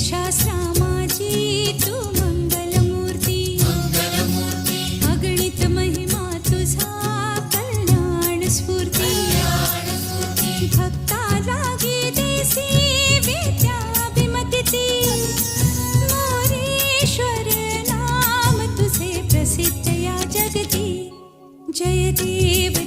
शास्त्रा माझी तू मंगलमूर्ती अगणित महिमा तुझा कल्याण स्फूर्ती भक्ता लागी देसी विद्याभिमती मोरेश्वर नाम तुझे प्रसिद्ध या जगती जय देव